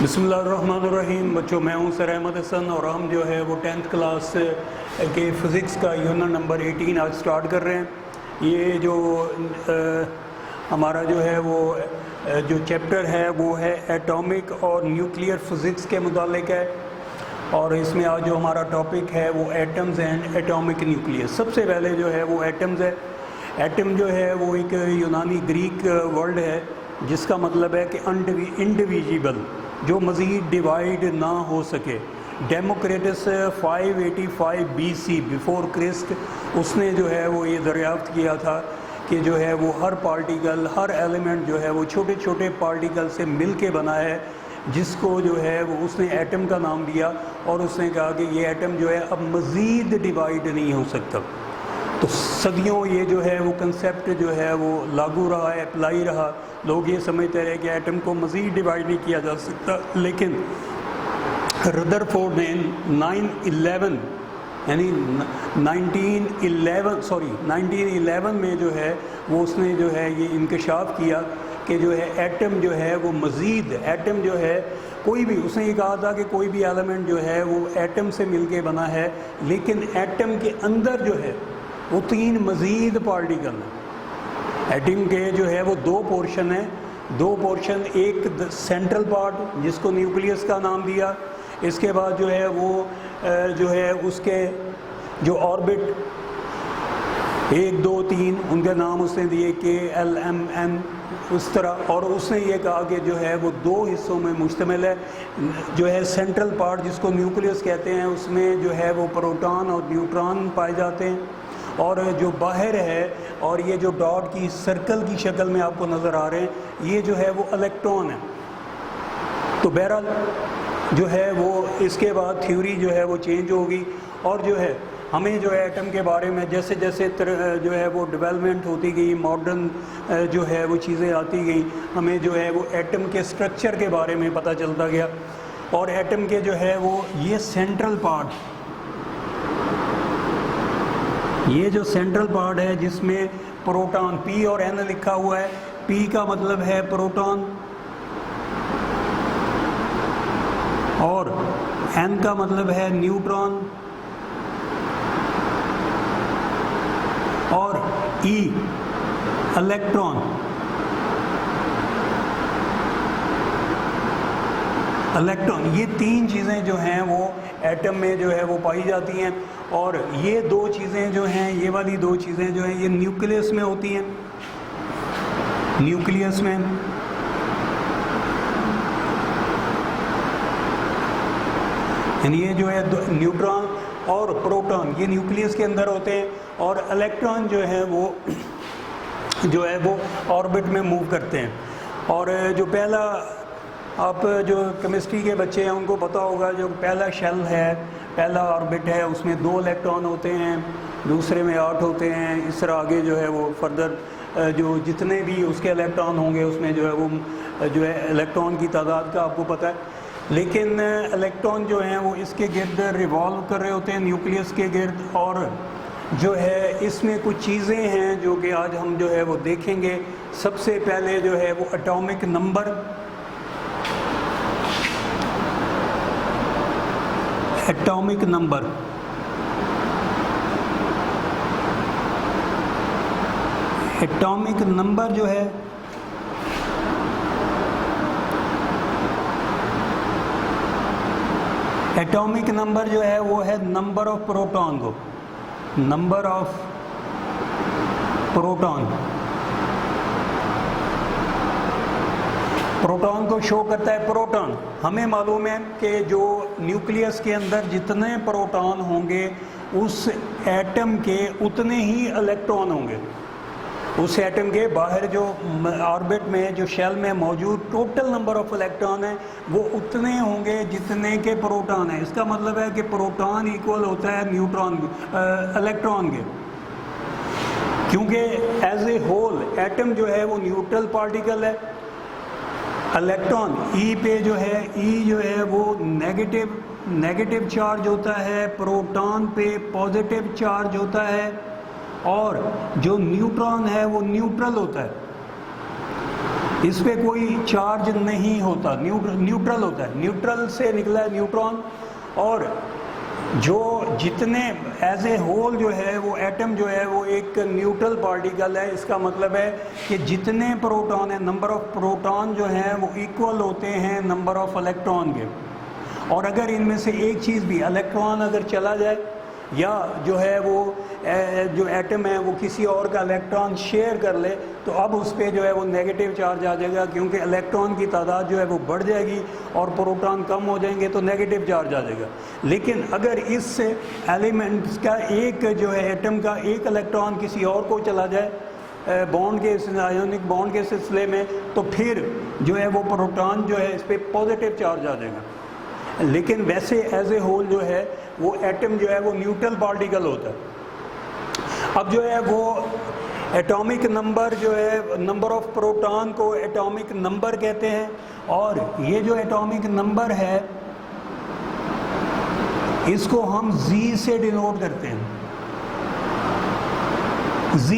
बिस्मिल्लाहिर्रहमानिर्रहीम। बच्चों, मैं हूं सर अहमद हसन और हम जो है वो 10th क्लास के फ़िज़िक्स का यूनिट नंबर 18 आज स्टार्ट कर रहे हैं। ये जो हमारा जो है वो जो चैप्टर है वो है एटॉमिक और न्यूक्लियर फ़िज़िक्स के मुतालिक है और इसमें आज जो हमारा टॉपिक है वो एटम्स एंड एटॉमिक न्यूक्लियस। सबसे पहले जो है वो एटम्स है। एटम जो है वो एक यूनानी ग्रीक वर्ड है जिसका मतलब है कि इंडिविजिबल, जो मज़ीद डिवाइड ना हो सके। डेमोक्रेटस 585 BC बिफोर क्रिस्ट उसने जो है वो ये दरियाफ्त किया था कि जो है वो हर पार्टिकल, हर एलिमेंट जो है वो छोटे छोटे पार्टिकल से मिल के बना है, जिसको जो है वो उसने एटम का नाम दिया और उसने कहा कि ये एटम जो है अब मज़ीद डिवाइड नहीं हो सकता। तो सदियों ये जो है वो कंसेप्ट जो है वो लागू रहा है, अप्लाई रहा। लोग ये समझते रहे कि एटम को मज़ीद डिवाइड नहीं किया जा सकता, लेकिन रदरफोर्ड ने 1911 में जो है वो उसने जो है ये इंकशाफ किया कि जो है एटम जो है वो मज़ीद, एटम जो है कोई भी, उसने ये कहा था कि कोई भी एलिमेंट जो है वो एटम से मिलके बना है, लेकिन एटम के अंदर जो है वो 3 मज़ीद पार्टिकल हैं। एटम के जो है वो 2 पोर्शन हैं। 2 पोर्शन, एक सेंट्रल पार्ट जिसको न्यूक्लियस का नाम दिया, इसके बाद जो है वो जो है उसके जो ऑर्बिट 1, 2, 3 उनके नाम उसने दिए K, L, M, N उस तरह। और उसने ये कहा कि जो है वो 2 हिस्सों में मुश्तमिल है। जो है सेंट्रल पार्ट जिसको न्यूक्लियस कहते हैं उसमें जो है वो प्रोटॉन और न्यूट्रॉन पाए जाते हैं, और जो बाहर है और ये जो डॉट की सर्कल की शक्ल में आपको नज़र आ रहे हैं ये जो है वो इलेक्ट्रॉन है। तो बहरहाल जो है वो इसके बाद थ्योरी जो है वो चेंज होगी और जो है हमें जो है एटम के बारे में जैसे जैसे जो है वो डेवलपमेंट होती गई, मॉडर्न जो है वो चीज़ें आती गई, हमें जो है वो एटम के स्ट्रक्चर के बारे में पता चलता गया। और एटम के जो है वो ये सेंट्रल पार्ट, ये जो सेंट्रल पार्ट है जिसमें प्रोटॉन P और N लिखा हुआ है, P का मतलब है प्रोटॉन और N का मतलब है न्यूट्रॉन और E इलेक्ट्रॉन। इलेक्ट्रॉन, ये 3 चीज़ें जो हैं वो एटम में जो है वो पाई जाती हैं। और ये 2 चीज़ें जो हैं, ये वाली 2 चीज़ें जो हैं ये न्यूक्लियस में होती हैं। न्यूक्लियस में यानी ये जो है न्यूट्रॉन और प्रोटॉन ये न्यूक्लियस के अंदर होते हैं, और इलेक्ट्रॉन जो है वो ऑर्बिट में मूव करते हैं। और जो पहला, आप जो केमिस्ट्री के बच्चे हैं उनको पता होगा, जो पहला शेल है, पहला ऑर्बिट है, उसमें 2 इलेक्ट्रॉन होते हैं, दूसरे में 8 होते हैं। इस तरह आगे जो है वो फर्दर जो जितने भी उसके इलेक्ट्रॉन होंगे उसमें जो है वो जो है इलेक्ट्रॉन की तादाद का आपको पता है। लेकिन इलेक्ट्रॉन जो हैं वो इसके गिर्द रिवॉल्व कर रहे होते हैं, न्यूक्लियस के गिर्द। और जो है इसमें कुछ चीज़ें हैं जो कि आज हम जो है वो देखेंगे। सबसे पहले जो है वो atomic number, atomic number atomic number जो है एटॉमिक नंबर जो है वो है नंबर ऑफ प्रोटॉन को, नंबर ऑफ प्रोटॉन, प्रोटॉन को शो करता है। प्रोटॉन हमें मालूम है कि जो न्यूक्लियस के अंदर जितने प्रोटॉन होंगे उस एटम के उतने ही इलेक्ट्रॉन होंगे। उस एटम के बाहर जो ऑर्बिट में, जो शेल में मौजूद टोटल नंबर ऑफ इलेक्ट्रॉन है वो उतने होंगे जितने के प्रोटॉन है। इसका मतलब है कि प्रोटॉन इक्वल होता है न्यूट्रॉन इलेक्ट्रॉन के, क्योंकि एज ए होल एटम जो है वो न्यूट्रल पार्टिकल है। इलेक्ट्रॉन E पे जो है वो नेगेटिव चार्ज होता है, प्रोटॉन पे पॉजिटिव चार्ज होता है, और जो न्यूट्रॉन है वो न्यूट्रल होता है। इस पे कोई चार्ज नहीं होता, न्यूट्रल होता है, न्यूट्रल से निकला है न्यूट्रॉन। और जो जितने एज ए होल जो है वो एटम जो है वो एक न्यूट्रल पार्टिकल है। इसका मतलब है कि जितने प्रोटॉन हैं, नंबर ऑफ प्रोटॉन जो हैं वो इक्वल होते हैं नंबर ऑफ इलेक्ट्रॉन के। और अगर इनमें से एक चीज़ भी, इलेक्ट्रॉन अगर चला जाए या जो है वो जो एटम है वो किसी और का इलेक्ट्रॉन शेयर कर ले, तो अब उस पर जो है वो नेगेटिव चार्ज आ जाएगा, क्योंकि इलेक्ट्रॉन की तादाद जो है वो बढ़ जाएगी और प्रोटॉन कम हो जाएंगे तो नेगेटिव चार्ज आ जाएगा। लेकिन अगर इस एलिमेंट्स का एक जो है एटम का एक इलेक्ट्रॉन किसी और को चला जाए बॉन्ड के, आयोनिक बॉन्ड के सिलसिले में, तो फिर जो है वो प्रोटॉन जो है इस पर पॉजिटिव चार्ज आ जाएगा। लेकिन वैसे एज ए होल जो है वो एटम जो है वो न्यूट्रल पार्टिकल होता है। अब जो है वो एटॉमिक नंबर जो है, नंबर ऑफ प्रोटॉन को एटॉमिक नंबर कहते हैं। और ये जो एटॉमिक नंबर है इसको हम Z से डिनोट करते हैं। Z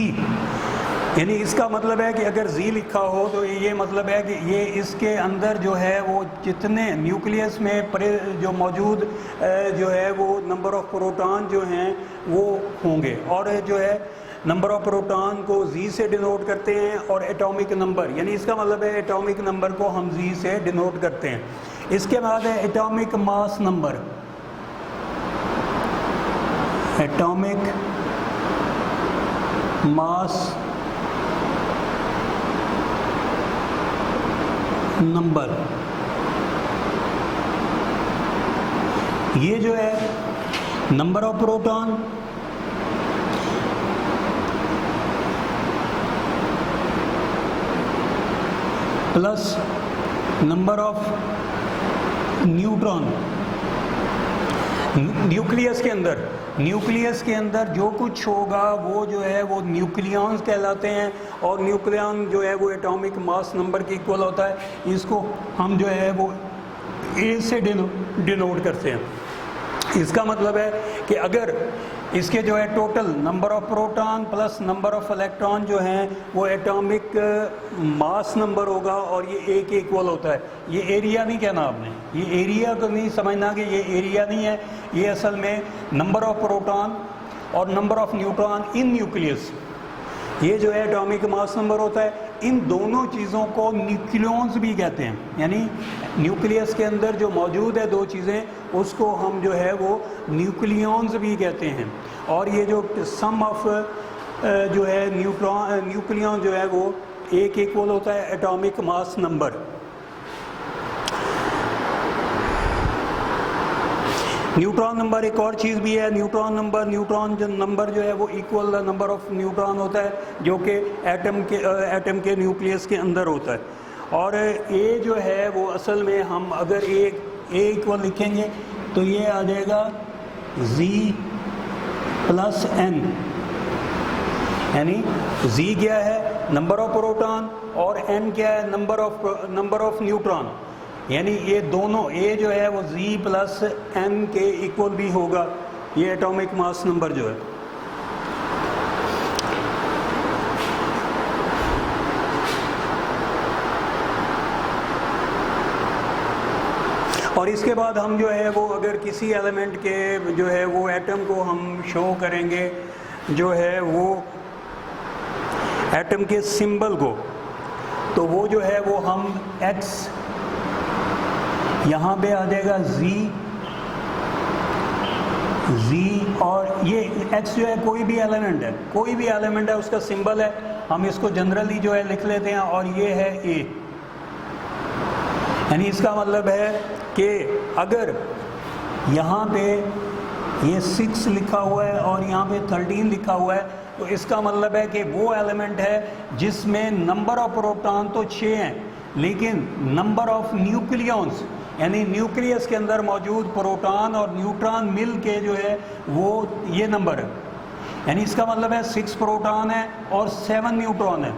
यानी इसका मतलब है कि अगर Z लिखा हो तो ये मतलब है कि ये इसके अंदर जो है वो जितने न्यूक्लियस में जो मौजूद जो है वो नंबर ऑफ प्रोटॉन जो हैं वो होंगे। और जो है नंबर ऑफ प्रोटॉन को Z से डिनोट करते हैं और एटॉमिक नंबर, यानी इसका मतलब है एटॉमिक नंबर को हम Z से डिनोट करते हैं। इसके बाद है atomic mass number. Atomic mass number, ये जो है number of proton plus number of neutron. Nucleus के अंदर जो कुछ होगा वो जो है वो न्यूक्लियॉन्स कहलाते हैं। और न्यूक्लियॉन जो है वो एटॉमिक मास नंबर के इक्वल होता है। इसको हम जो है वो ए से डिनोट करते हैं। इसका मतलब है कि अगर इसके जो है total number of proton plus number of electron जो हैं वो एटॉमिक मास नंबर होगा और ये ए के इक्वल होता है। ये एरिया नहीं कहना आपने, ये एरिया को नहीं समझना कि ये एरिया नहीं है, ये असल में नंबर ऑफ प्रोटॉन और number of neutron in nucleus, ये जो है एटॉमिक मास नंबर होता है। इन दोनों चीज़ों को न्यूक्लियॉन्स भी कहते हैं, यानी न्यूक्लियस के अंदर जो मौजूद है दो चीज़ें उसको हम जो है वो न्यूक्लियॉन्स भी कहते हैं। और ये जो सम ऑफ जो है न्यूक्लियॉन जो है वो एक इक्वल होता है atomic mass number. Neutron number एक और चीज़ भी है, न्यूट्रॉन नंबर जो है वो इक्वल नंबर ऑफ न्यूट्रॉन होता है जो कि एटम के न्यूक्लियस के अंदर होता है। और ए जो है वो असल में हम अगर ए इक्वल लिखेंगे तो ये आ जाएगा Z प्लस N, यानी Z क्या है नंबर ऑफ प्रोटॉन और N क्या है नंबर ऑफ न्यूट्रॉन, यानी ये दोनों ए जो है वो Z प्लस N के इक्वल भी होगा। ये एटॉमिक मास नंबर जो है। और इसके बाद हम जो है वो अगर किसी एलिमेंट के जो है वो एटम को हम शो करेंगे जो है वो एटम के सिंबल को, तो वो जो है वो हम X यहाँ पे आ जाएगा Z और ये X जो है कोई भी एलिमेंट है उसका सिंबल है, हम इसको जनरली जो है लिख लेते हैं और ये है A। यानी इसका मतलब है कि अगर यहाँ पे ये 6 लिखा हुआ है और यहाँ पे 13 लिखा हुआ है तो इसका मतलब है कि वो एलिमेंट है जिसमें नंबर ऑफ प्रोटॉन तो 6 हैं लेकिन नंबर ऑफ न्यूक्लियॉन्स यानी न्यूक्लियस के अंदर मौजूद प्रोटॉन और न्यूट्रॉन मिल के जो है वो ये नंबर है। यानी इसका मतलब है 6 प्रोटॉन है और 7 न्यूट्रॉन है।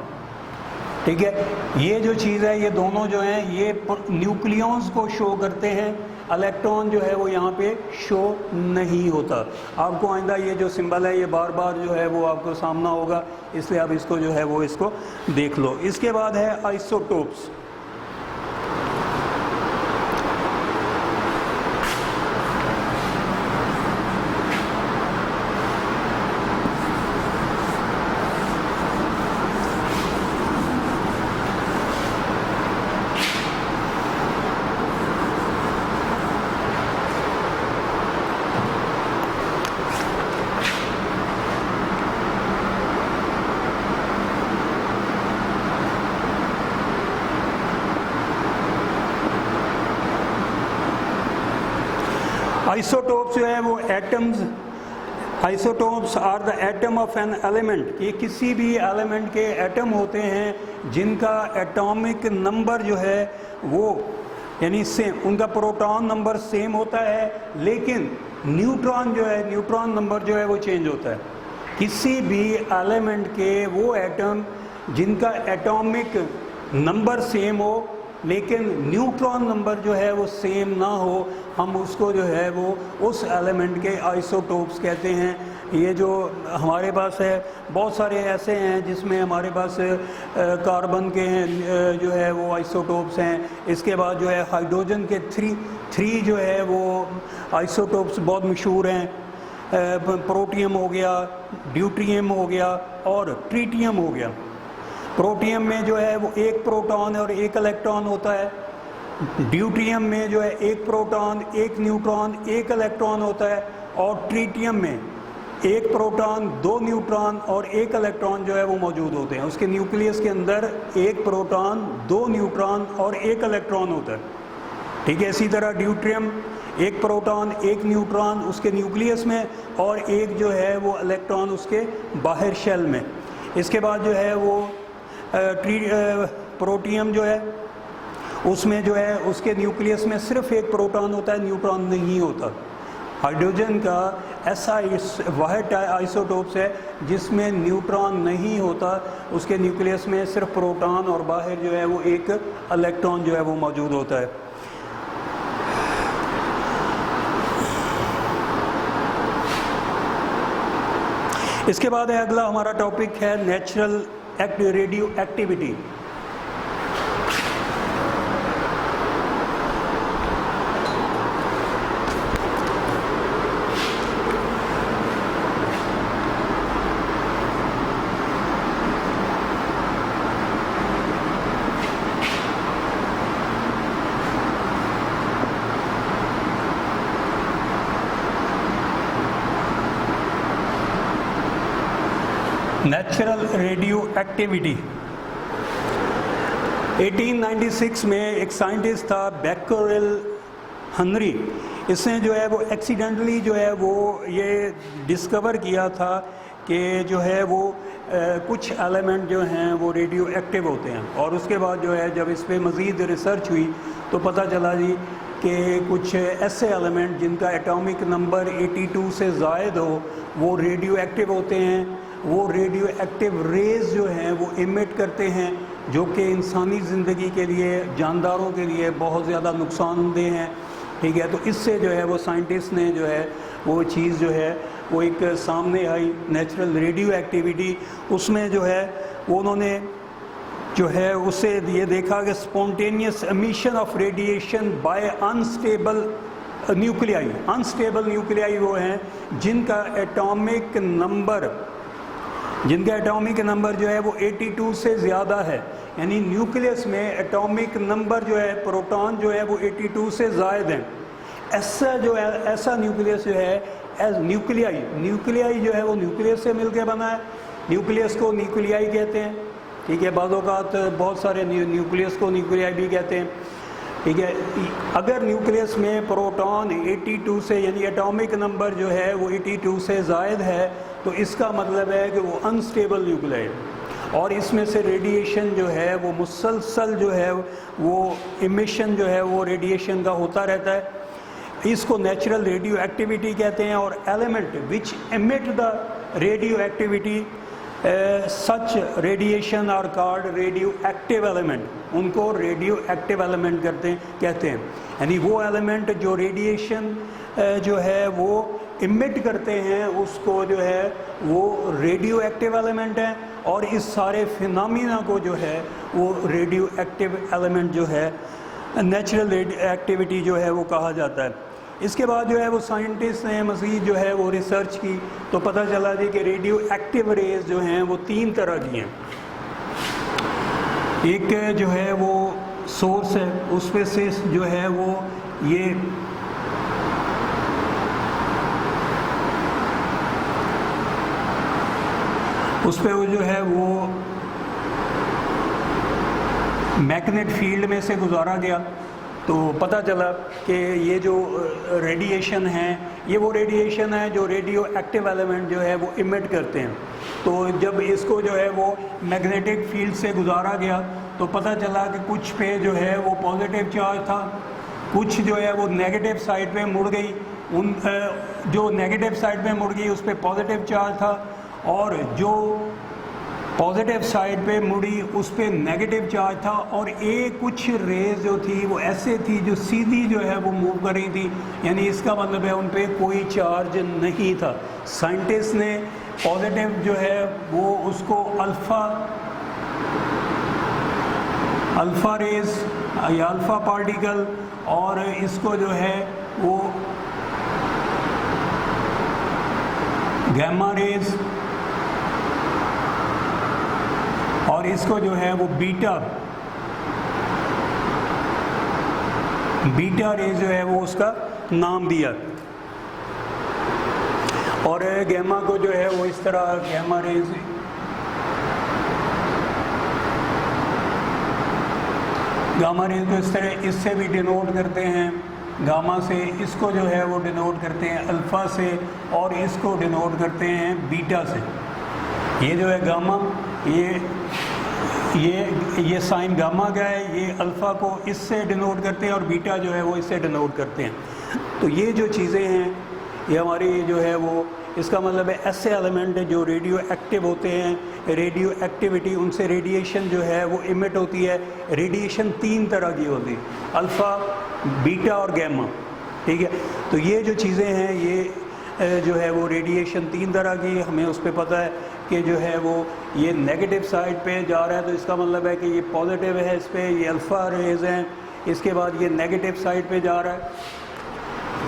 ठीक है, ये जो चीज़ है ये दोनों जो हैं ये न्यूक्लियॉन्स को शो करते हैं, इलेक्ट्रॉन जो है वो यहाँ पे शो नहीं होता। आपको आइंदा ये जो सिंबल है ये बार बार जो है वो आपको सामना होगा, इसलिए आप इसको जो है वो इसको देख लो। इसके बाद है आइसोटोप्स। आइसोटोप्स जो है वो atoms, isotopes are the atom of an element, ये किसी भी एलिमेंट के एटम होते हैं जिनका एटॉमिक नंबर जो है वो यानी सेम, उनका प्रोटॉन नंबर सेम होता है, लेकिन न्यूट्रॉन जो है, न्यूट्रॉन नंबर जो है वो चेंज होता है। किसी भी एलिमेंट के वो एटम जिनका एटॉमिक नंबर सेम हो लेकिन न्यूट्रॉन नंबर जो है वो सेम ना हो, हम उसको जो है वो उस एलिमेंट के आइसोटोप्स कहते हैं। ये जो हमारे पास है बहुत सारे ऐसे हैं जिसमें हमारे पास कार्बन के हैं जो है वो आइसोटोप्स हैं। इसके बाद जो है हाइड्रोजन के थ्री जो है वो आइसोटोप्स बहुत मशहूर हैं। प्रोटियम हो गया, ड्यूट्रियम हो गया और ट्रीटियम हो गया। प्रोटियम में जो है वो एक प्रोटॉन और एक इलेक्ट्रॉन होता है। ड्यूट्रियम में जो है एक प्रोटॉन, एक न्यूट्रॉन, एक इलेक्ट्रॉन होता है। और ट्रीटियम में एक प्रोटॉन, दो न्यूट्रॉन और एक इलेक्ट्रॉन जो है वो मौजूद होते हैं। उसके न्यूक्लियस के अंदर एक प्रोटॉन, दो न्यूट्रॉन और एक इलेक्ट्रॉन होता है। ठीक है, इसी तरह ड्यूट्रियम एक प्रोटॉन, एक न्यूट्रॉन उसके न्यूक्लियस में और एक जो है वो इलेक्ट्रॉन उसके बाहर शेल में। इसके बाद जो है वो प्रोटियम जो है उसमें जो है उसके न्यूक्लियस में सिर्फ एक प्रोटॉन होता है, न्यूट्रॉन नहीं होता। हाइड्रोजन का ऐसा वाहिद आइसोटोप्स है जिसमें न्यूट्रॉन नहीं होता, उसके न्यूक्लियस में सिर्फ प्रोटॉन और बाहर जो है वो एक इलेक्ट्रॉन जो है वो मौजूद होता है। इसके बाद है अगला हमारा टॉपिक है natural radio activity. Natural radio activity 1896 में एक साइंटिस्ट था बैकरेल हेनरी, इसने जो है वो एक्सीडेंटली जो है वो ये डिस्कवर किया था कि जो है वो कुछ एलिमेंट जो हैं वो रेडियो एक्टिव होते हैं। और उसके बाद जो है जब इस पर मज़ीद रिसर्च हुई तो पता चला जी कि कुछ ऐसे एलिमेंट जिनका एटॉमिक नंबर 82 से ज़ायद हो वो रेडियो एक्टिव होते हैं। वो रेडियो एक्टिव रेज जो हैं वो इमिट करते हैं जो कि इंसानी ज़िंदगी के लिए, जानदारों के लिए बहुत ज़्यादा नुकसानदेह हैं। ठीक है, तो इससे जो है वो साइंटिस्ट ने जो है वो चीज़ जो है वो एक सामने आई नेचुरल रेडियो एक्टिविटी। उसमें जो है वो उन्होंने जो है उससे ये देखा कि spontaneous emission of radiation by unstable nuclei. Unstable nuclei वो हैं जिनका एटॉमिक नंबर जो है वो 82 से ज़्यादा है, यानी न्यूक्लियस में एटॉमिक नंबर जो है प्रोटॉन जो है वो 82 से ज़ायद हैं। ऐसा न्यूक्लियस जो है एज न्यूक्लियाई जो है वो न्यूक्लियस से मिलकर बना है। न्यूक्लियस को न्यूक्लियाई कहते हैं। ठीक है, बाद औक़ात बहुत सारे न्यूक्लियस को न्यूक्लियाई भी कहते हैं। ठीक है, अगर न्यूक्लियस में प्रोटॉन 82 से यानी एटॉमिक नंबर जो है वो 82 से ज़ायद है तो इसका मतलब है कि वो अनस्टेबल न्यूक्लियाई और इसमें से रेडिएशन जो है वो मुसलसल जो है वो इमिशन जो है वो रेडिएशन का होता रहता है। इसको नेचुरल रेडियो एक्टिविटी कहते हैं। और element which emit the radio activity such radiation are called radio active element, उनको रेडियो एक्टिव एलिमेंट कहते हैं। यानी वो एलिमेंट जो रेडिएशन जो है वो इमिट करते हैं उसको जो है वो रेडियो एक्टिव एलिमेंट है, और इस सारे फिनोमिना को जो है वो रेडियो एक्टिव एलिमेंट जो है नेचुरल एक्टिविटी जो है वो कहा जाता है। इसके बाद जो है वो साइंटिस्ट ने मज़ीद जो है वो रिसर्च की तो पता चला जी कि रेडियो एक्टिव रेज जो हैं वो 3 तरह की हैं। एक जो है वो सोर्स है, उसमें से जो है वो ये उस पर वो जो है वो मैग्नेट फील्ड में से गुजारा गया तो पता चला कि ये जो रेडिएशन है ये वो रेडिएशन है जो रेडियो एक्टिव एलिमेंट जो है वो इमिट करते हैं। तो जब इसको जो है वो मैग्नेटिक फील्ड से गुजारा गया तो पता चला कि कुछ पे जो है वो पॉजिटिव चार्ज था, कुछ जो है वो नेगेटिव साइड पे मुड़ गई, उन जो नेगेटिव साइड पे मुड़ गई उस पर पॉजिटिव चार्ज था, और जो पॉजिटिव साइड पे मुड़ी उस पर नेगेटिव चार्ज था, और एक कुछ रेज जो थी वो ऐसे थी जो सीधी जो है वो मूव कर रही थी, यानी इसका मतलब है उन पर कोई चार्ज नहीं था। साइंटिस्ट ने पॉजिटिव जो है वो उसको अल्फ़ा रेज या अल्फ़ा पार्टिकल, और इसको जो है वो गैमा रेज, और इसको जो है वो बीटा रेज जो है वो उसका नाम दिया, और गैमा को जो है वो इस तरह गैमा रेज को इस तरह इससे भी डिनोट करते हैं, गामा से, इसको जो है वो डिनोट करते हैं अल्फ़ा से, और इसको डिनोट करते हैं बीटा से। ये जो है गामा, ये साइन गामा का है, ये अल्फ़ा को इससे डिनोट करते हैं और बीटा जो है वो इससे डिनोट करते हैं। तो ये जो चीज़ें हैं ये हमारी जो है वो, इसका मतलब है ऐसे एलिमेंट जो रेडियो एक्टिव होते हैं, रेडियो एक्टिविटी उनसे रेडिएशन जो है वो इमिट होती है। रेडिएशन 3 तरह की होती है, अल्फ़ा, बीटा और गैमा, ठीक है। तो ये जो चीज़ें हैं ये जो है वो रेडिएशन 3 तरह की, हमें उस पर पता है कि जो है वो ये नेगेटिव साइड पे जा रहा है तो इसका मतलब है कि ये पॉजिटिव है, इस पर ये अल्फ़ा रेज हैं। इसके बाद ये नेगेटिव साइड पे जा रहा है,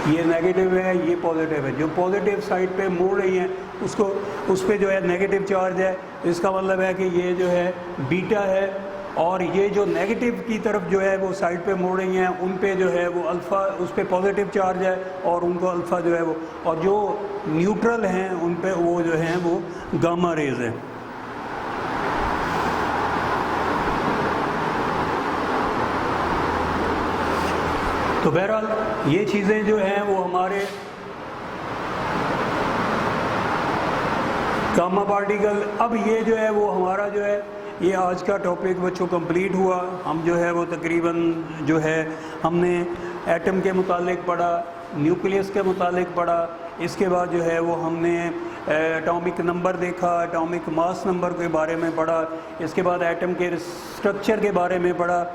ये नेगेटिव है, ये पॉजिटिव है। जो पॉजिटिव साइड पे मुड़ रही हैं उसको, उस पर जो है नेगेटिव चार्ज है, इसका मतलब है कि ये जो है बीटा है, और ये जो नेगेटिव की तरफ जो है वो साइड पे मुड़ रही हैं उन पे जो है वो अल्फ़ा, उस पर पॉजिटिव चार्ज है और उनको अल्फ़ा जो है वो, और जो न्यूट्रल हैं उन पे वो जो हैं वो गामा रेज हैं। तो बहरहाल ये चीज़ें जो हैं वो हमारे गामा पार्टिकल, अब ये जो है वो हमारा जो है ये आज का टॉपिक बच्चों कंप्लीट हुआ। हम जो है वो तकरीबन जो है हमने एटम के मुतालिक पढ़ा, न्यूक्लियस के मुतालिक पढ़ा, इसके बाद जो है वो हमने एटॉमिक नंबर देखा, एटॉमिक मास नंबर के बारे में पढ़ा, इसके बाद एटम के स्ट्रक्चर के बारे में पढ़ा,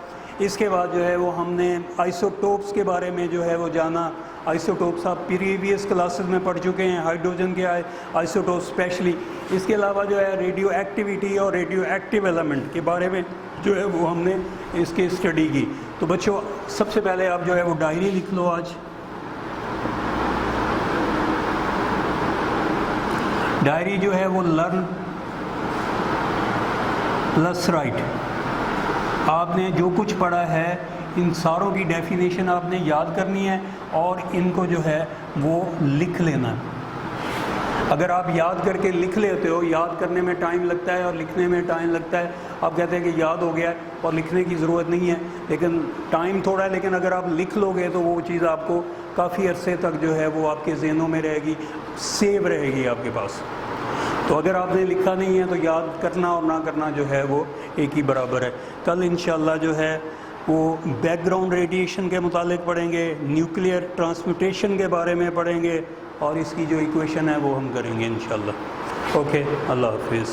इसके बाद जो है वो हमने आइसोटोप्स के बारे में जो है वो जाना। आइसोटोप्स आप प्रीवियस क्लासेस में पढ़ चुके हैं, हाइड्रोजन के आइसोटोप स्पेशली। इसके अलावा जो है रेडियो एक्टिविटी और रेडियो एक्टिव एलिमेंट के बारे में जो है वो हमने इसकी स्टडी की। तो बच्चों सबसे पहले आप जो है वो डायरी लिख लो आज। डायरी जो है वो लर्न प्लस राइट, आपने जो कुछ पढ़ा है इन सारों की डेफिनेशन आपने याद करनी है और इनको जो है वो लिख लेना है। अगर आप याद करके लिख लेते हो, याद करने में टाइम लगता है और लिखने में टाइम लगता है। आप कहते हैं कि याद हो गया है और लिखने की ज़रूरत नहीं है, लेकिन टाइम थोड़ा है, लेकिन अगर आप लिख लोगे तो वो चीज़ आपको काफ़ी अरसे तक जो है वो आपके ज़हनों में रहेगी, सेव रहेगी आपके पास। तो अगर आपने लिखा नहीं है तो याद करना और ना करना जो है वो एक ही बराबर है। कल इंशाल्लाह जो है वो बैकग्राउंड रेडिएशन के मुतालिक पढ़ेंगे, न्यूक्लियर ट्रांसम्यूटेशन के बारे में पढ़ेंगे और इसकी जो इक्वेशन है वो हम करेंगे इंशाल्लाह। ओके, अल्लाह हाफिज़।